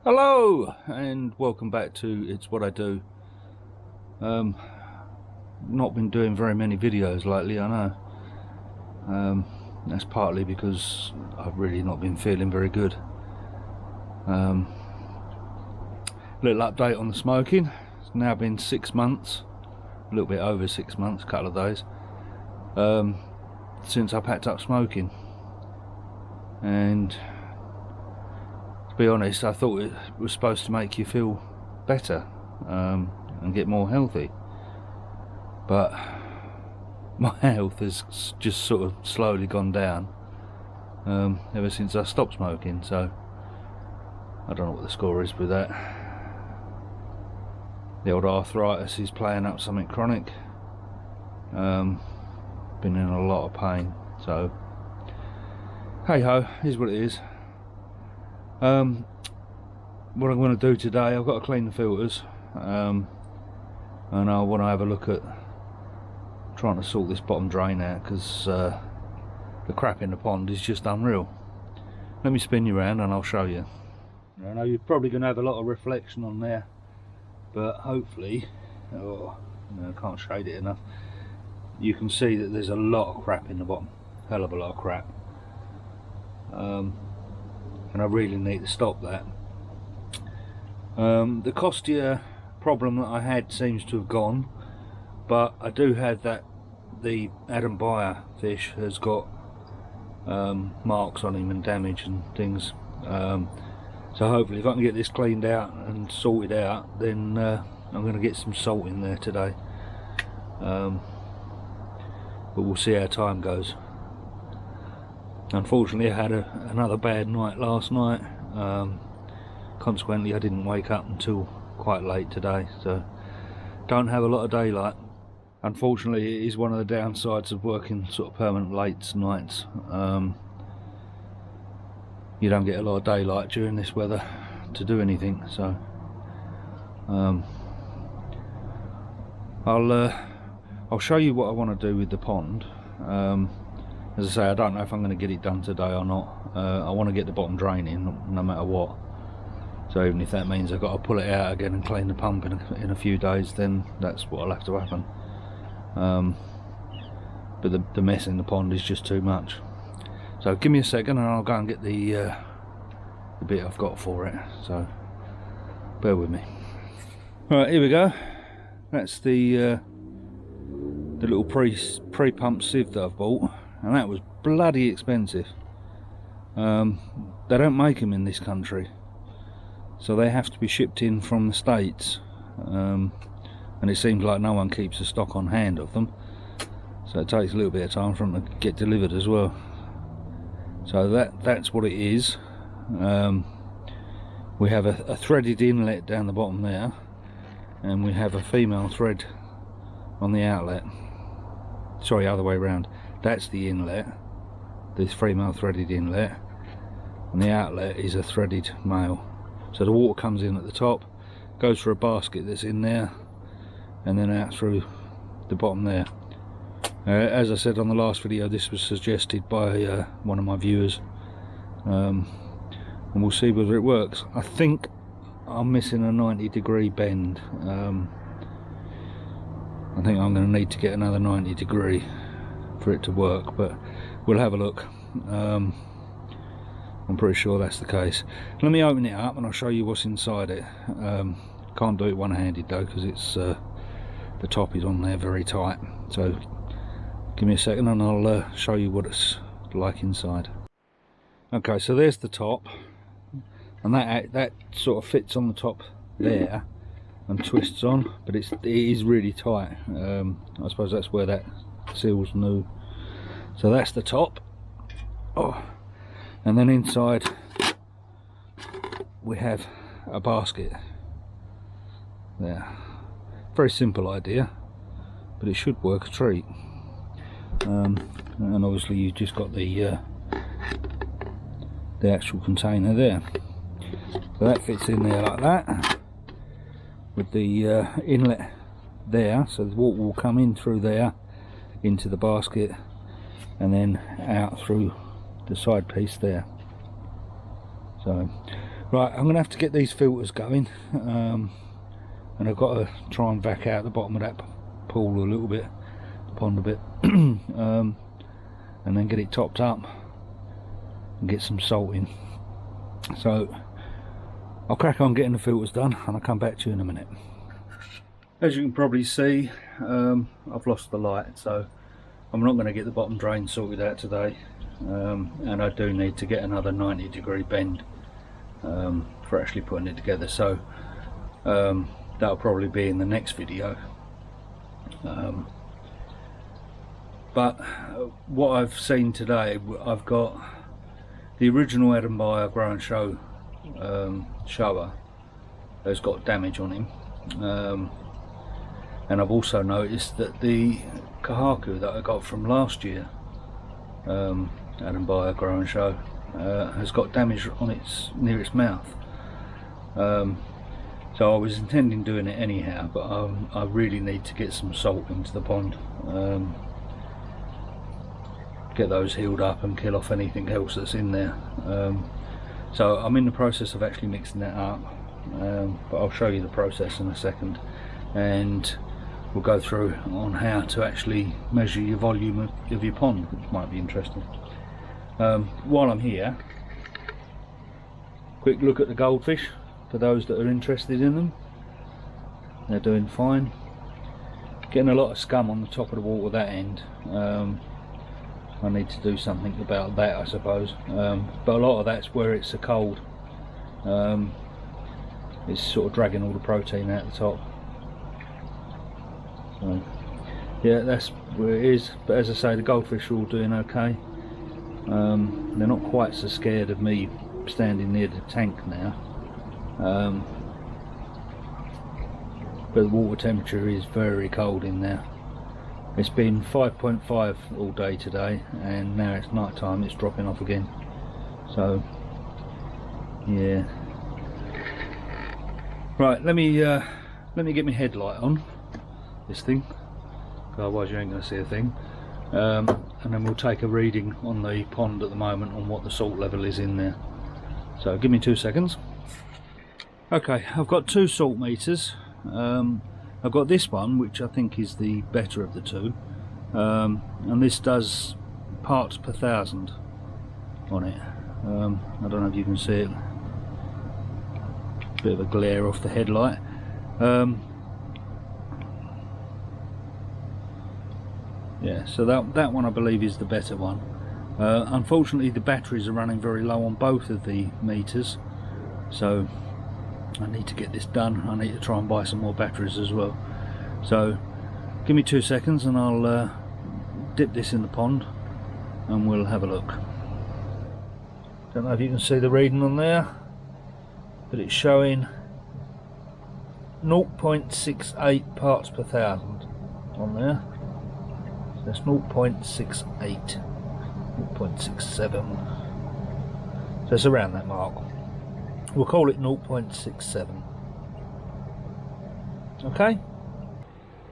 Hello and welcome back to It's What I Do. Not been doing very many videos lately, I know. That's partly because I've really not been feeling very good. Little update on the smoking. It's now been 6 months, a little bit over 6 months, a couple of days, since I packed up smoking. And to be honest, I thought it was supposed to make you feel better and get more healthy, but my health has just sort of slowly gone down ever since I stopped smoking. So I don't know what the score is with that. The old arthritis is playing up something chronic. Been in a lot of pain, so hey ho, here's what it is. What I'm going to do today, I've got to clean the filters, and I want to have a look at trying to sort this bottom drain out, because the crap in the pond is just unreal. Let me spin you around and I'll show you. I know you're probably going to have a lot of reflection on there, but hopefully, I can't shade it enough, you can see that there's a lot of crap in the bottom, hell of a lot of crap. And I really need to stop that. The Costia problem that I had seems to have gone, but I do have that the Adam Bayer fish has got marks on him and damage and things. So hopefully if I can get this cleaned out and sorted out, then I'm going to get some salt in there today. But we'll see how time goes. Unfortunately, I had another bad night last night. Consequently, I didn't wake up until quite late today, so don't have a lot of daylight. Unfortunately, it is one of the downsides of working sort of permanent late nights. You don't get a lot of daylight during this weather to do anything, so I'll show you what I want to do with the pond. As I say, I don't know if I'm going to get it done today or not. I want to get the bottom drain in no matter what. So even if that means I've got to pull it out again and clean the pump in a few days, then that's what'll have to happen. But the mess in the pond is just too much. So give me a second and I'll go and get the bit I've got for it. So bear with me. Right, here we go. That's the little pre-pump sieve that I've bought. And that was bloody expensive. They don't make them in this country, so they have to be shipped in from the States, and it seems like no one keeps a stock on hand of them, so it takes a little bit of time for them to get delivered as well. So that's what it is. We have a threaded inlet down the bottom there, and we have a female thread on the outlet. Sorry, other way around. That's the inlet, this female threaded inlet, and the outlet is a threaded male. So the water comes in at the top, goes through a basket that's in there, and then out through the bottom there. As I said on the last video, this was suggested by one of my viewers, and we'll see whether it works. I think I'm missing a 90-degree bend. I think I'm going to need to get another 90-degree for it to work, but we'll have a look. I'm pretty sure that's the case. Let me open it up and I'll show you what's inside it. Can't do it one-handed though, because it's the top is on there very tight. So give me a second and I'll show you what it's like inside. Okay, so there's the top, and that sort of fits on the top there and twists on, but it is really tight. I suppose that's where that seal's new. So that's the top. Oh, and then inside we have a basket there. Very simple idea, but it should work a treat. And obviously you just got the actual container there, so that fits in there like that, with the inlet there, so the water will come in through there into the basket and then out through the side piece there. So Right, I'm gonna have to get these filters going, and I've got to try and vac out the bottom of that pool a little bit, the pond a bit, and then get it topped up and get some salt in. So I'll crack on getting the filters done and I'll come back to you in a minute. As you can probably see, I've lost the light, so I'm not going to get the bottom drain sorted out today, and I do need to get another 90-degree bend for actually putting it together, so that'll probably be in the next video. But what I've seen today, I've got the original Edinburgh Grow and Show shower has got damage on him, and I've also noticed that the Kahaku that I got from last year, Edinburgh Grow and Show, has got damage on its near its mouth. So I was intending doing it anyhow, but I really need to get some salt into the pond, get those healed up and kill off anything else that's in there. So I'm in the process of actually mixing that up, but I'll show you the process in a second, and we'll go through on how to actually measure your volume of your pond, which might be interesting. While I'm here, quick look at the goldfish for those that are interested in them. They're doing fine. Getting a lot of scum on the top of the water that end. I need to do something about that, I suppose, but a lot of that's where it's so cold. It's sort of dragging all the protein out the top. So yeah, that's where it is. But as I say, the goldfish are all doing okay. They're not quite so scared of me standing near the tank now, but the water temperature is very cold in there. It's been 5.5 all day today, and now it's night time, it's dropping off again. So yeah, right, let me get my headlight on this thing, otherwise you ain't going to see a thing, and then we'll take a reading on the pond at the moment on what the salt level is in there. So give me 2 seconds. Okay, I've got 2 salt meters. I've got this one, which I think is the better of the two, and this does parts per thousand on it. I don't know if you can see it, bit of a glare off the headlight. Yeah, so that one I believe is the better one. Unfortunately the batteries are running very low on both of the meters, so I need to get this done. I need to try and buy some more batteries as well. So give me 2 seconds and I'll dip this in the pond and we'll have a look. Don't know if you can see the reading on there, but it's showing 0.68 parts per thousand on there. So that's 0.68, 0.67, so it's around that mark. We'll call it 0.67. Okay,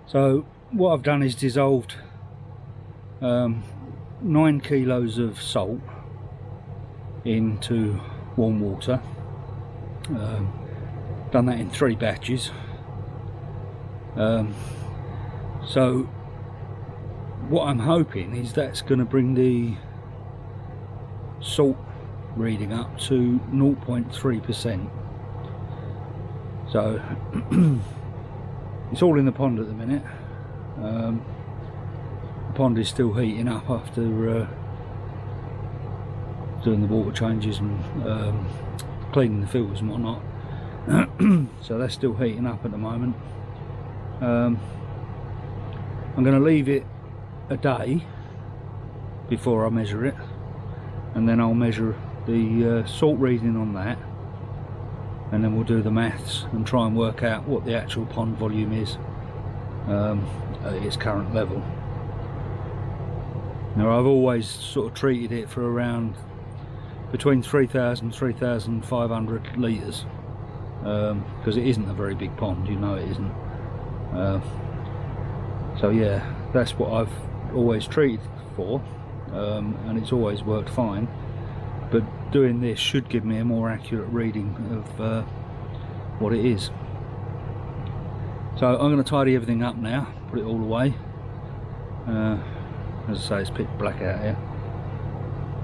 so what I've done is dissolved 9 kilos of salt into warm water. Done that in 3 batches. So what I'm hoping is that's going to bring the salt reading up to 0.3%. so it's all in the pond at the minute. The pond is still heating up after doing the water changes and cleaning the filters and whatnot. So that's still heating up at the moment. I'm going to leave it a day before I measure it, and then I'll measure the salt reading on that, and then we'll do the maths and try and work out what the actual pond volume is at its current level. Now I've always sort of treated it for around between 3,000 and 3,500 litres, because it isn't a very big pond, you know it isn't. So yeah, that's what I've always treated for, and it's always worked fine. but doing this should give me a more accurate reading of what it is. So I'm going to tidy everything up now, put it all away. As I say, it's pitch black out here.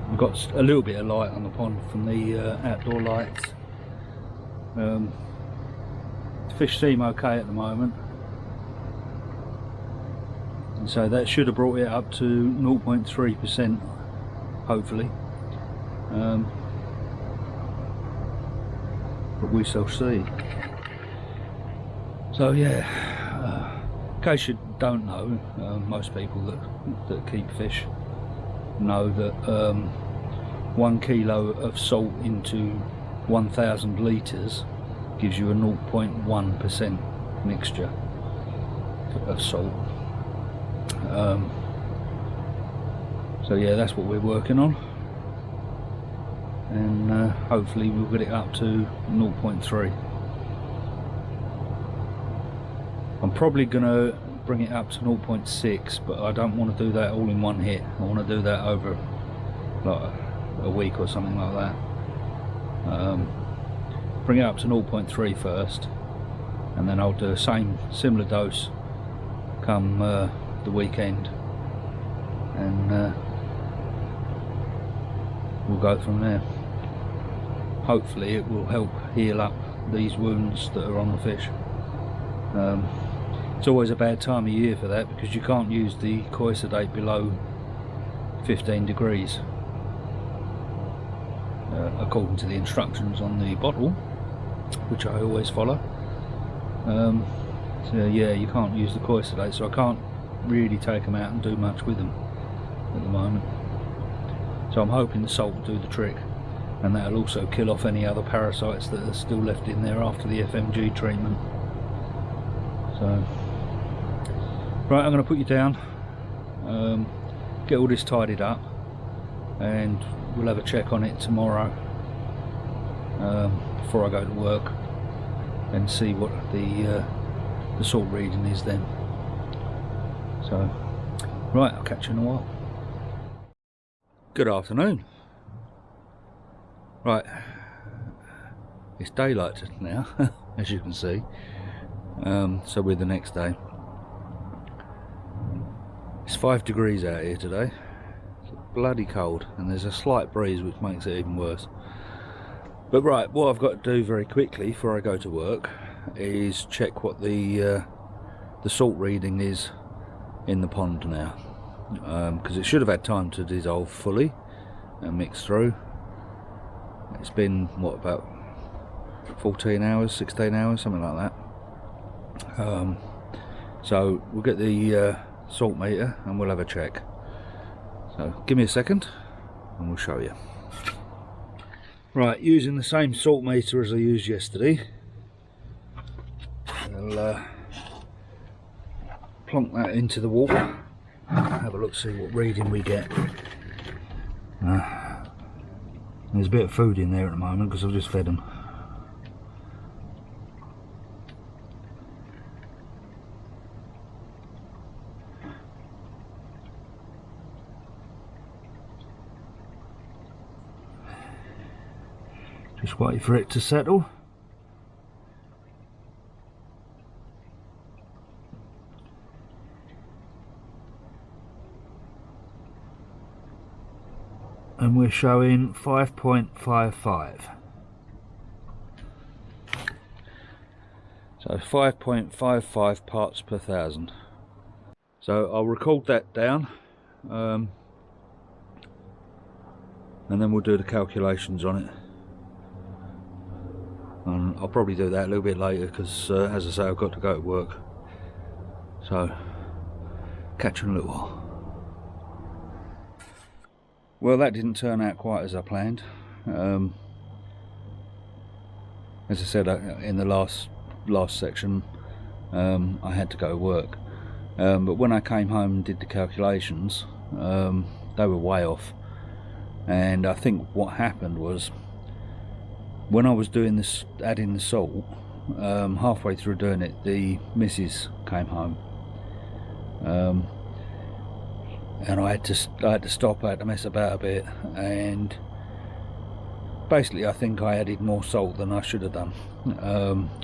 We've got a little bit of light on the pond from the outdoor lights. Fish seem okay at the moment, and so that should have brought it up to 0.3%, hopefully. But we shall see. So yeah, in case you don't know, most people that keep fish know that 1 kilo of salt into 1,000 litres gives you a 0.1% mixture of salt. So yeah, that's what we're working on, and hopefully we'll get it up to 0.3. I'm probably gonna bring it up to 0.6, but I don't want to do that all in one hit. I want to do that over like a week or something like that. Bring it up to 0.3 first, and then I'll do a similar dose come the weekend, and we'll go from there. Hopefully it will help heal up these wounds that are on the fish. It's always a bad time of year for that, because you can't use the koi sedate below 15 degrees according to the instructions on the bottle, which I always follow. So yeah, you can't use the koi sedate, so I can't really take them out and do much with them at the moment. So I'm hoping the salt will do the trick, and that'll also kill off any other parasites that are still left in there after the FMG treatment. So right, I'm going to put you down, get all this tidied up, and we'll have a check on it tomorrow before I go to work, and see what the salt reading is then. So right, I'll catch you in a while. Good afternoon. Right, it's daylight now, as you can see. So we're the next day. It's 5 degrees out here today. It's bloody cold, and there's a slight breeze which makes it even worse. But right, what I've got to do very quickly before I go to work is check what the salt reading is in the pond now, because it should have had time to dissolve fully and mix through. It's been what, about 14 hours, 16 hours, something like that. So we'll get the salt meter and we'll have a check. So give me a second and we'll show you. Right, using the same salt meter as I used yesterday, I'll plonk that into the water, have a look, see what reading we get. There's a bit of food in there at the moment because I've just fed them. Just wait for it to settle. And we're showing 5.55. So 5.55 parts per thousand. So I'll record that down, and then we'll do the calculations on it. And I'll probably do that a little bit later because, as I say, I've got to go to work. So, catch you in a little while. Well, that didn't turn out quite as I planned. As I said in the last section, I had to go to work. But when I came home and did the calculations, they were way off. And I think what happened was, when I was doing this, adding the salt, halfway through doing it, the missus came home, and I had to stop. I had to mess about a bit, and basically I think I added more salt than I should have done.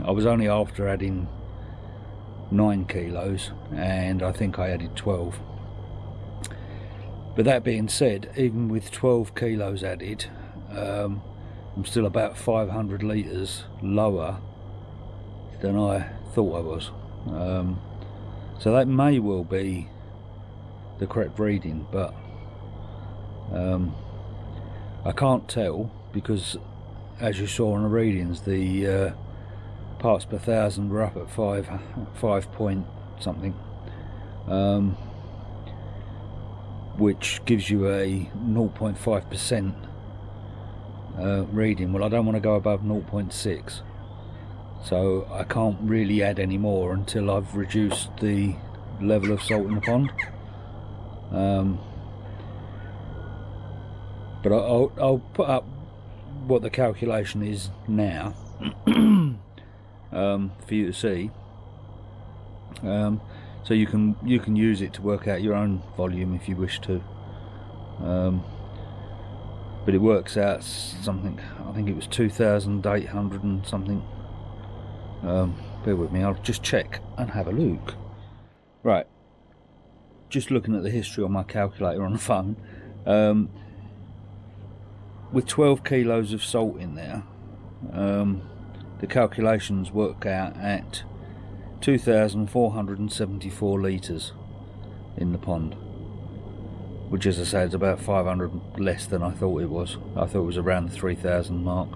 I was only after adding 9 kilos and I think I added 12. But that being said, even with 12 kilos added, I'm still about 500 litres lower than I thought I was. So that may well be the correct reading, but I can't tell, because as you saw on the readings, the parts per thousand were up at 5 point something, which gives you a 0.5% reading. Well, I don't want to go above 0.6, so I can't really add any more until I've reduced the level of salt in the pond. But I'll put up what the calculation is now for you to see, so you can use it to work out your own volume if you wish to. But it works out something, I think it was 2,800 and something. Bear with me, I'll just check and have a look. Right, just looking at the history on my calculator on the phone. With 12 kilos of salt in there, the calculations work out at 2,474 litres in the pond, which, as I say, is about 500 less than I thought it was. I thought it was around the 3,000 mark.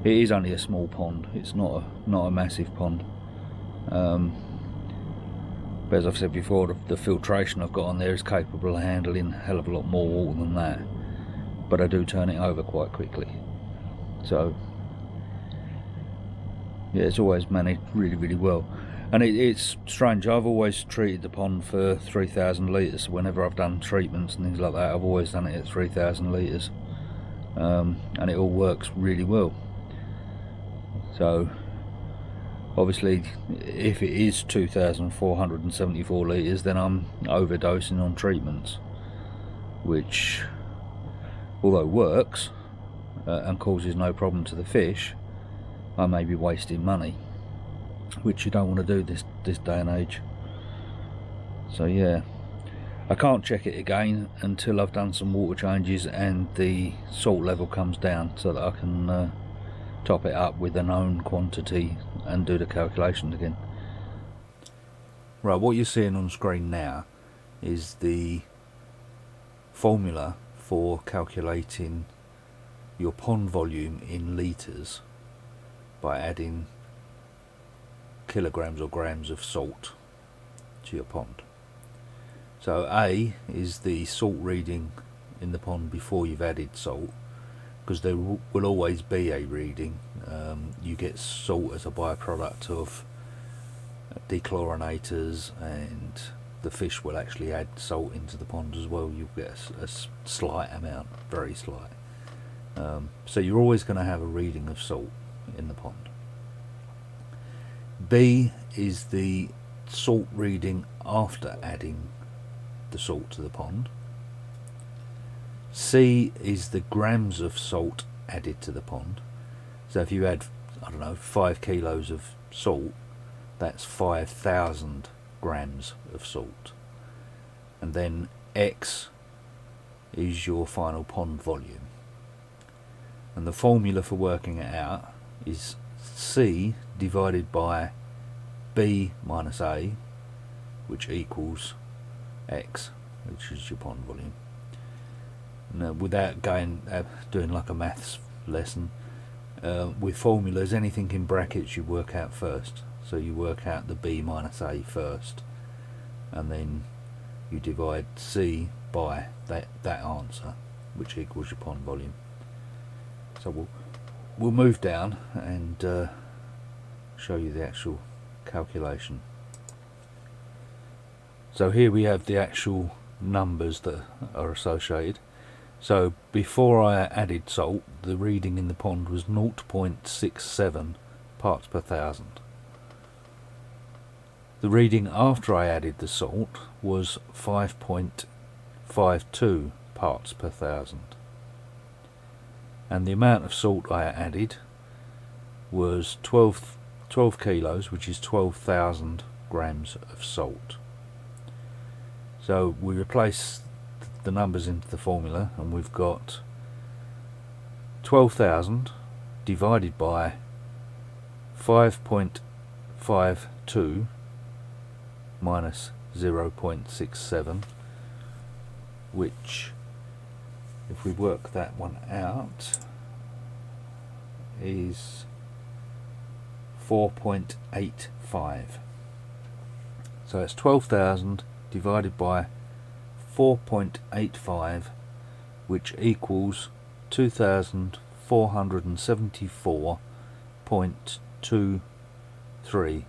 It is only a small pond, it's not a massive pond. But as I've said before, the filtration I've got on there is capable of handling a hell of a lot more water than that, but I do turn it over quite quickly. So yeah, it's always managed really, really well. And it's strange, I've always treated the pond for 3,000 litres. Whenever I've done treatments and things like that, I've always done it at 3,000 litres, and it all works really well. So obviously, if it is 2,474 litres, then I'm overdosing on treatments, which, although works and causes no problem to the fish, I may be wasting money, which you don't want to do this day and age. So yeah, I can't check it again until I've done some water changes and the salt level comes down, so that I can top it up with a known quantity and do the calculations again. Right, what you're seeing on screen now is the formula for calculating your pond volume in litres by adding kilograms or grams of salt to your pond. So A is the salt reading in the pond before you've added salt, because there will always be a reading. You get salt as a byproduct of dechlorinators, and the fish will actually add salt into the pond as well. You'll get a slight amount, very slight. So you're always going to have a reading of salt in the pond. B is the salt reading after adding the salt to the pond. C is the grams of salt added to the pond. So if you add, I don't know, 5 kilos of salt, that's 5,000 grams of salt. And then X is your final pond volume. And the formula for working it out is C divided by B minus A, which equals X, which is your pond volume. Now, without doing like a maths lesson, with formulas, anything in brackets you work out first. So you work out the B minus A first, and then you divide C by that answer, which equals your pond volume. So we'll move down and show you the actual calculation. So here we have the actual numbers that are associated. So before I added salt, the reading in the pond was 0.67 parts per thousand. The reading after I added the salt was 5.52 parts per thousand. and the amount of salt I added was 12 kilos, which is 12,000 grams of salt. So we replace the numbers into the formula, and we've got 12,000 divided by 5.52 minus 0.67, which, if we work that one out, is 4.85. So it's 12,000 divided by 4.85, which equals 2,474.23,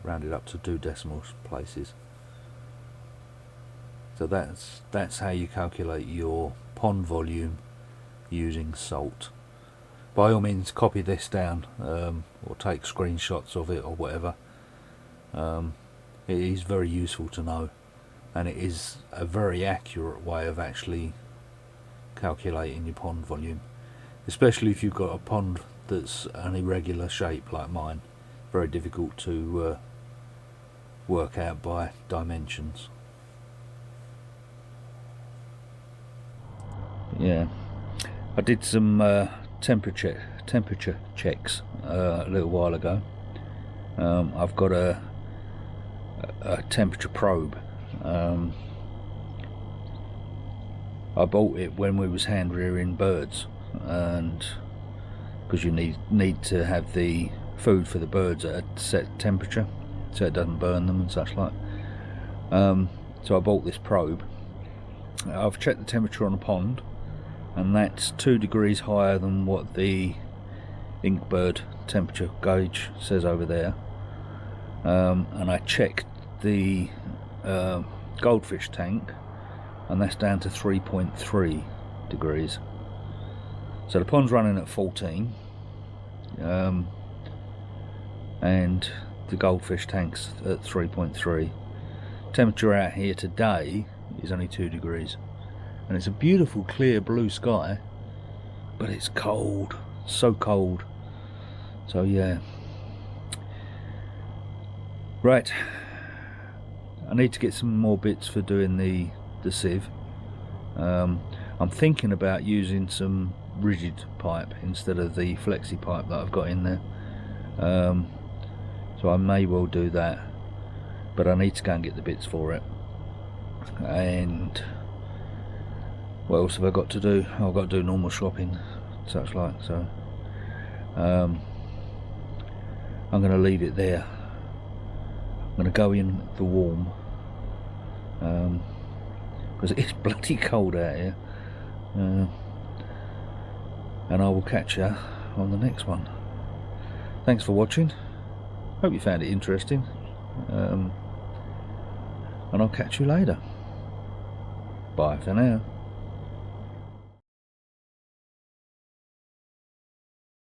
rounded up to 2 decimal places. So that's how you calculate your pond volume using salt. By all means, copy this down, or take screenshots of it or whatever. It is very useful to know, and it is a very accurate way of actually calculating your pond volume, especially if you've got a pond that's an irregular shape like mine. Very difficult to work out by dimensions. Yeah, I did some temperature checks a little while ago. I've got a temperature probe. I bought it when we was hand rearing birds, and because you need to have the food for the birds at a set temperature so it doesn't burn them and such like. So I bought this probe. I've checked the temperature on a pond, and that's 2 degrees higher than what the Inkbird temperature gauge says over there. And I checked the goldfish tank, and that's down to 3.3 degrees. So the pond's running at 14, and the goldfish tank's at 3.3. Temperature out here today is only 2 degrees. And it's a beautiful clear blue sky, but it's cold, so cold. So yeah, right, I need to get some more bits for doing the sieve. I'm thinking about using some rigid pipe instead of the flexi pipe that I've got in there, so I may well do that, but I need to go and get the bits for it. And what else have I got to do? I've got to do normal shopping, such like. So I'm going to leave it there. I'm going to go in the warm, because it's bloody cold out here, and I will catch you on the next one. Thanks for watching. Hope you found it interesting, and I'll catch you later. Bye for now.